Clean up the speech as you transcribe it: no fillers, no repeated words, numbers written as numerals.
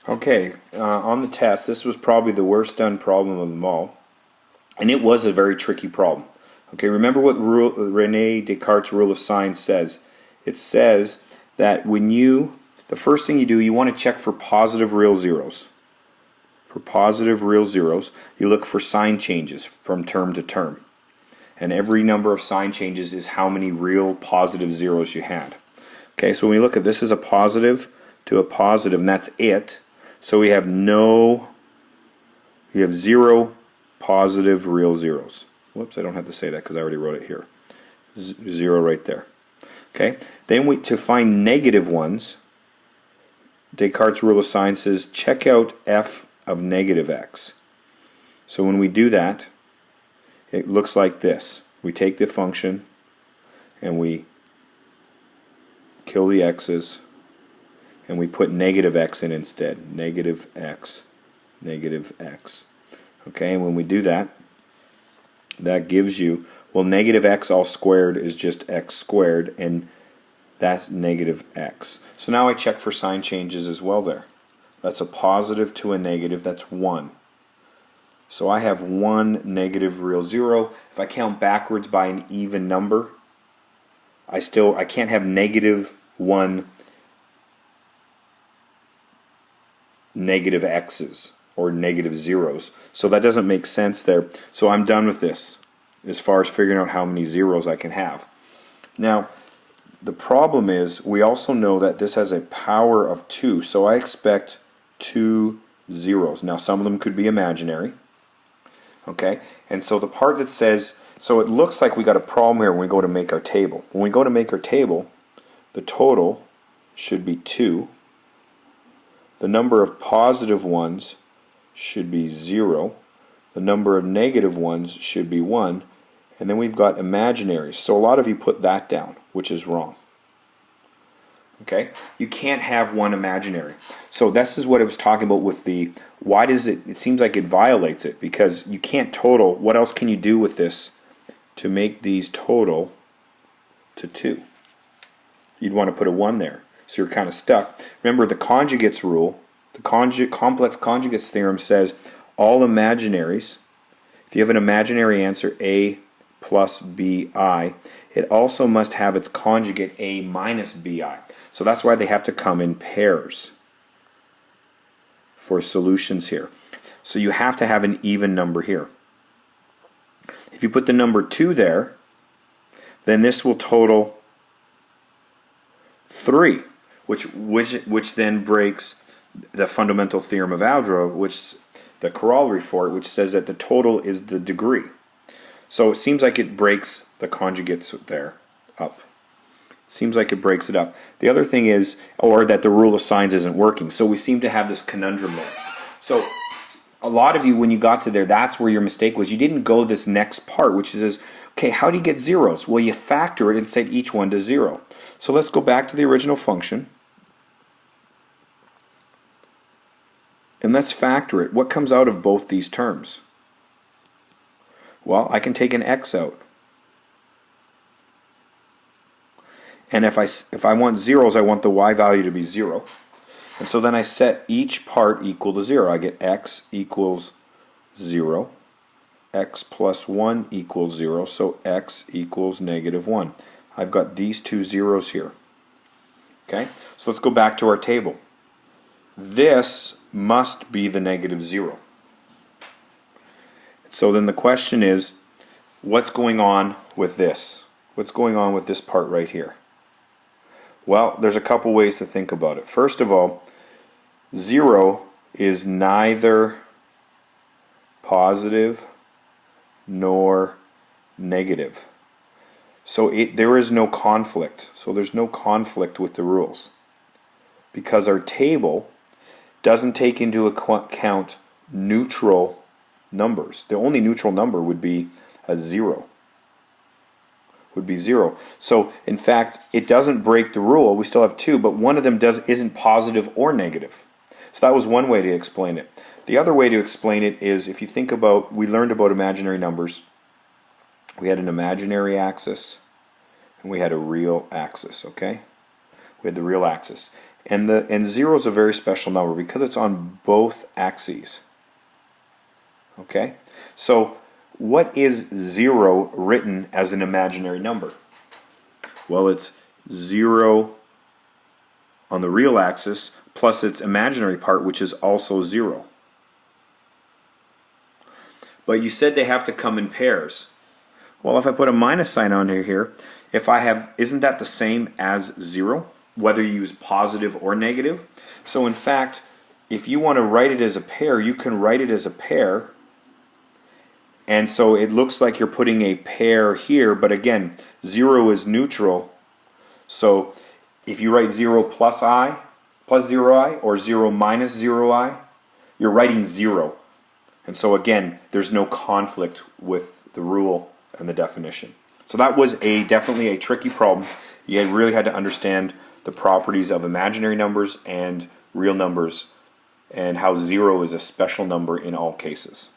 Okay, on the test, this was probably the worst done problem of them all, and it was a very tricky problem. Okay, remember what Rene Descartes' rule of signs says. It says that the first thing you do, you want to check for positive real zeros. For positive real zeros, you look for sign changes from term to term. And every number of sign changes is how many real positive zeros you had. Okay, so when we look at this is a positive to a positive, and that's it. So we have zero positive real zeros. Whoops, I don't have to say that because I already wrote it here. Zero right there. Okay, then to find negative ones, Descartes' rule of signs says check out f of negative x. So when we do that, it looks like this. We take the function and we kill the x's and we put negative x in instead. Negative x, negative x. Okay, and when we do that, that gives you, well, negative x all squared is just x squared, and that's negative x. So now I check for sign changes as well there. That's a positive to a negative, that's 1. So I have one negative real zero. If I count backwards by an even number, I can't have negative 1 negative x's or negative zeros. So that doesn't make sense there. So I'm done with this as far as figuring out how many zeros I can have. Now, the problem is we also know that this has a power of 2, so I expect 2 zeros. Now, some of them could be imaginary. Okay, and so the part that says, so it looks like we got a problem here when we go to make our table. When we go to make our table, the total should be 2. The number of positive ones should be 0. The number of negative ones should be 1. And then we've got imaginaries. So a lot of you put that down, which is wrong. Okay? You can't have one imaginary. So this is what I was talking about with the, why does it seems like it violates it, because you can't total. What else can you do with this to make these total to 2? You'd want to put a 1 there. So you're kind of stuck. Remember the conjugates rule, the complex conjugates theorem says all imaginaries, if you have an imaginary answer a plus bi, it also must have its conjugate a minus bi. So that's why they have to come in pairs for solutions here. So you have to have an even number here. If you put the number 2 there, then this will total 3, which then breaks the fundamental theorem of algebra, which the corollary for it, which says that the total is the degree. So it seems like it breaks the conjugates there up. Seems like it breaks it up. The other thing is, or that the rule of signs isn't working. So we seem to have this conundrum there. So a lot of you, when you got to there, that's where your mistake was. You didn't go this next part, which is, okay, how do you get zeros? Well, you factor it and set each one to 0. So let's go back to the original function. And let's factor it. What comes out of both these terms? Well, I can take an x out. And if I want zeros, I want the y value to be 0. And so then I set each part equal to 0. I get x equals 0. X plus 1 equals 0. So x equals negative 1. I've got these two zeros here. Okay? So let's go back to our table. This must be the negative 0. So then the question is, what's going on with this? What's going on with this part right here? Well, there's a couple ways to think about it. First of all, 0 is neither positive nor negative. So there is no conflict. So there's no conflict with the rules. Because our table doesn't take into account neutral numbers. The only neutral number would be a 0. Would be 0. So in fact, it doesn't break the rule. We still have 2, but one of them isn't positive or negative. So that was one way to explain it. The other way to explain it is, if you think about, we learned about imaginary numbers. We had an imaginary axis and we had a real axis, okay? We had the real axis. And 0 is a very special number because it's on both axes. Okay? So what is 0 written as an imaginary number? Well, it's 0 on the real axis plus its imaginary part, which is also 0. But you said they have to come in pairs. Well, if I put a minus sign on here, if I have, isn't that the same as 0, whether you use positive or negative? So in fact, if you want to write it as a pair, you can write it as a pair. And so it looks like you're putting a pair here, but again, 0 is neutral. So if you write 0 plus 0i, or 0 minus 0i, you're writing 0. And so again, there's no conflict with the rule and the definition. So that was definitely a tricky problem. You really had to understand the properties of imaginary numbers and real numbers, and how 0 is a special number in all cases.